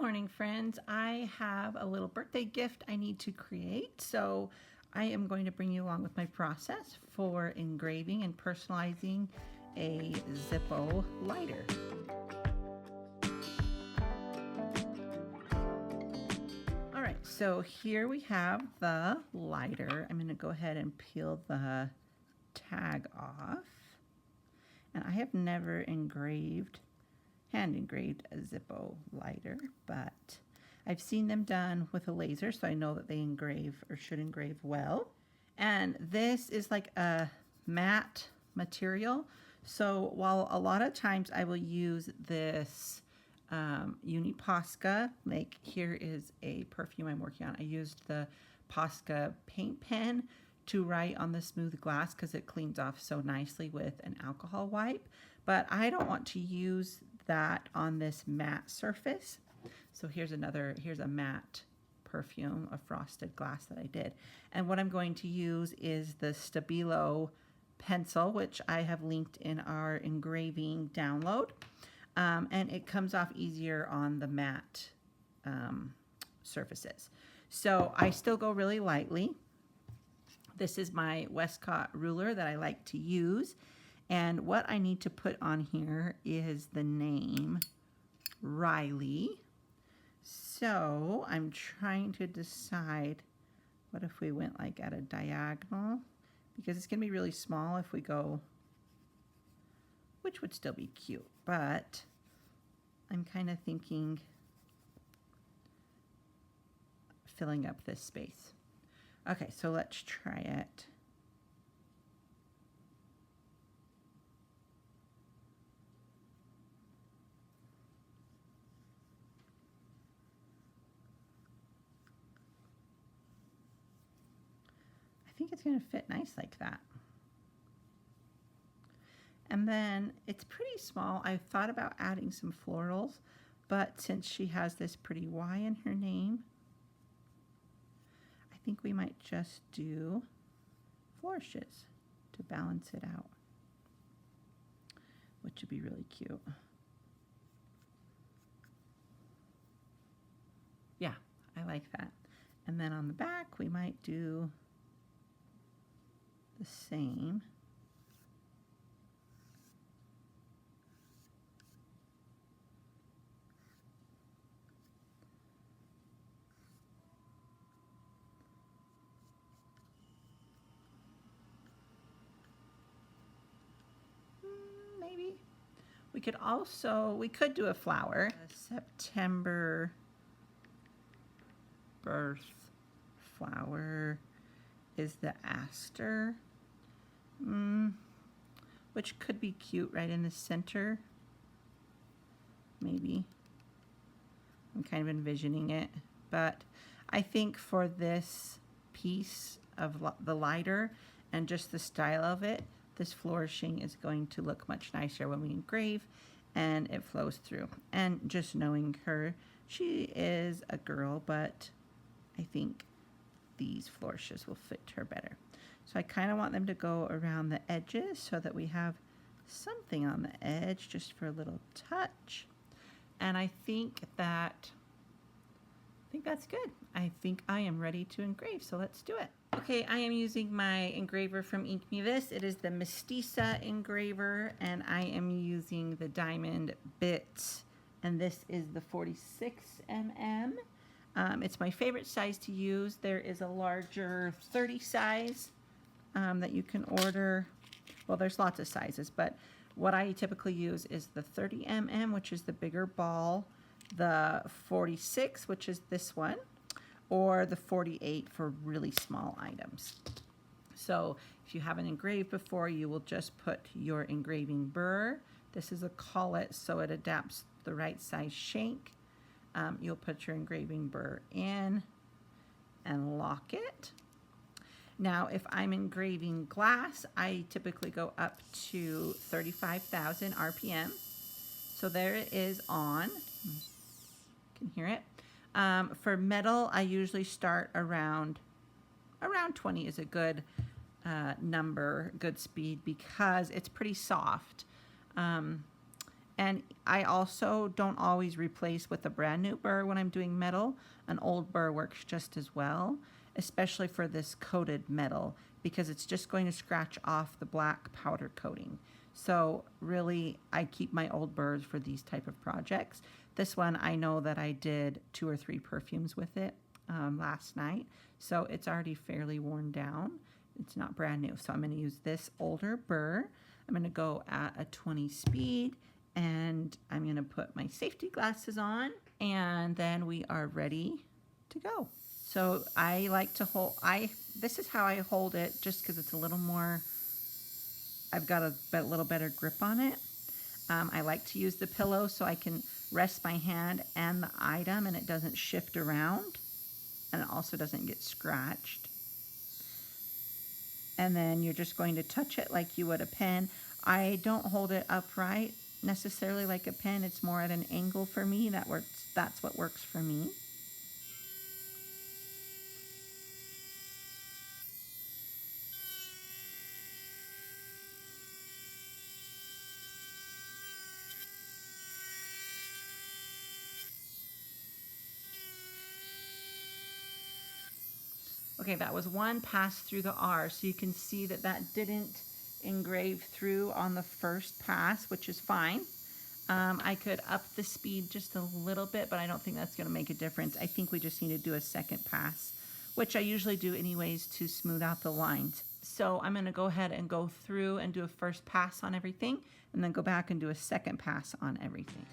morning, friends. I have a little birthday gift I need to create, so I am going to bring you along with my process for engraving and personalizing a Zippo lighter. All right, so here we have the lighter. I'm going to go ahead and peel the tag off. And I have never hand engraved a Zippo lighter, but I've seen them done with a laser, so I know that they engrave or should engrave well. And this is like a matte material, so while a lot of times I will use this Uni Posca, like here is a perfume I'm working on. I used the Posca paint pen to write on the smooth glass because it cleans off so nicely with an alcohol wipe, but I don't want to use that on this matte surface. So here's a matte perfume of frosted glass that I did. And what I'm going to use is the Stabilo pencil, which I have linked in our engraving download. And it comes off easier on the matte surfaces. So I still go really lightly. This is my Westcott ruler that I like to use. And what I need to put on here is the name Riley. So I'm trying to decide, what if we went like at a diagonal? Because it's going to be really small if we go, which would still be cute, but I'm kind of thinking filling up this space. Okay, so let's try it. I think it's going to fit nice like that. And then it's pretty small. I thought about adding some florals, but since she has this pretty Y in her name, I think we might just do flourishes to balance it out, which would be really cute. Yeah, I like that. And then on the back, we might do the same. Maybe. We could do a flower. A September birth flower is the aster. Which could be cute right in the center. Maybe. I'm kind of envisioning it. But I think for this piece of the lighter and just the style of it, this flourishing is going to look much nicer when we engrave and it flows through. And just knowing her, she is a girl, but I think these flourishes will fit her better. So I kind of want them to go around the edges so that we have something on the edge just for a little touch. And I think that's good. I think I am ready to engrave, so let's do it. Okay, I am using my engraver from Ink Me This. It is the Mestiza engraver, and I am using the diamond bits, and this is the 46 mm. It's my favorite size to use. There is a larger 30 size that you can order. Well, there's lots of sizes, but what I typically use is the 30 mm, which is the bigger ball, the 46, which is this one, or the 48 for really small items. So if you haven't engraved before, you will just put your engraving burr. This is a collet, so it adapts the right size shank. You'll put your engraving burr in and lock it. Now, if I'm engraving glass, I typically go up to 35,000 RPM. So there it is on. You can hear it. For metal, I usually start around 20 is a good number, good speed, because it's pretty soft. And I also don't always replace with a brand new burr when I'm doing metal. An old burr works just as well, especially for this coated metal, because it's just going to scratch off the black powder coating. So really, I keep my old burrs for these type of projects. This one, I know that I did 2 or 3 perfumes with it last night, so it's already fairly worn down. It's not brand new, so I'm going to use this older burr. I'm going to go at a 20 speed, and I'm going to put my safety glasses on, and then we are ready to go. So I like to hold, this is how I hold it, just because it's a little more, I've got a little better grip on it. I like to use the pillow so I can rest my hand and the item and it doesn't shift around, and it also doesn't get scratched. And then you're just going to touch it like you would a pen. I don't hold it upright necessarily like a pen. It's more at an angle for me. That's what works for me. Okay, that was one pass through the R, so you can see that that didn't engrave through on the first pass, which is fine. I could up the speed just a little bit, but I don't think that's going to make a difference. I think we just need to do a second pass, which I usually do anyways to smooth out the lines. So I'm going to go ahead and go through and do a first pass on everything, and then go back and do a second pass on everything.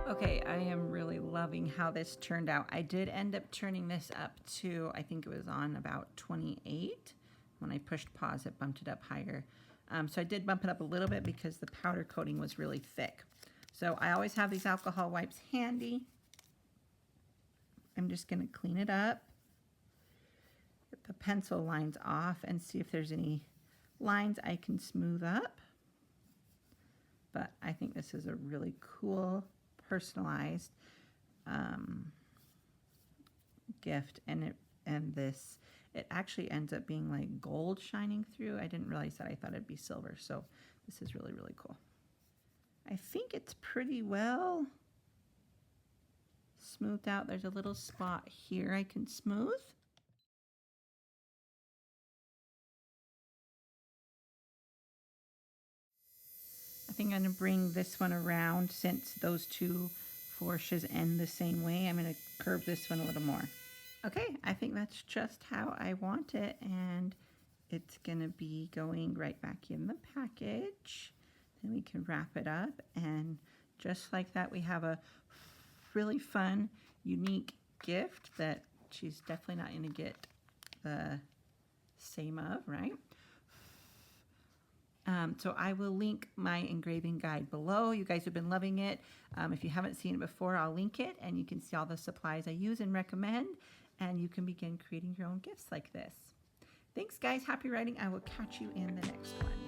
Okay, I am really loving how this turned out. I did end up turning this up to, I think it was on about 28. When I pushed pause, it bumped it up higher. So I did bump it up a little bit because the powder coating was really thick. So I always have these alcohol wipes handy. I'm just going to clean it up, get the pencil lines off, and see if there's any lines I can smooth up. But I think this is a really cool personalized gift, and and this, it actually ends up being like gold shining through. I didn't realize that. I thought it'd be silver. So this is really, really cool. I think it's pretty well smoothed out. There's a little spot here I can smooth. I think I'm going to bring this one around since those two flourishes end the same way. I'm going to curve this one a little more. Okay, I think that's just how I want it, and it's going to be going right back in the package. Then we can wrap it up, and just like that, we have a really fun, unique gift that she's definitely not going to get the same of, right? So I will link my engraving guide below. You guys have been loving it. If you haven't seen it before, I'll link it, and you can see all the supplies I use and recommend, and you can begin creating your own gifts like this. Thanks, guys. Happy writing. I will catch you in the next one.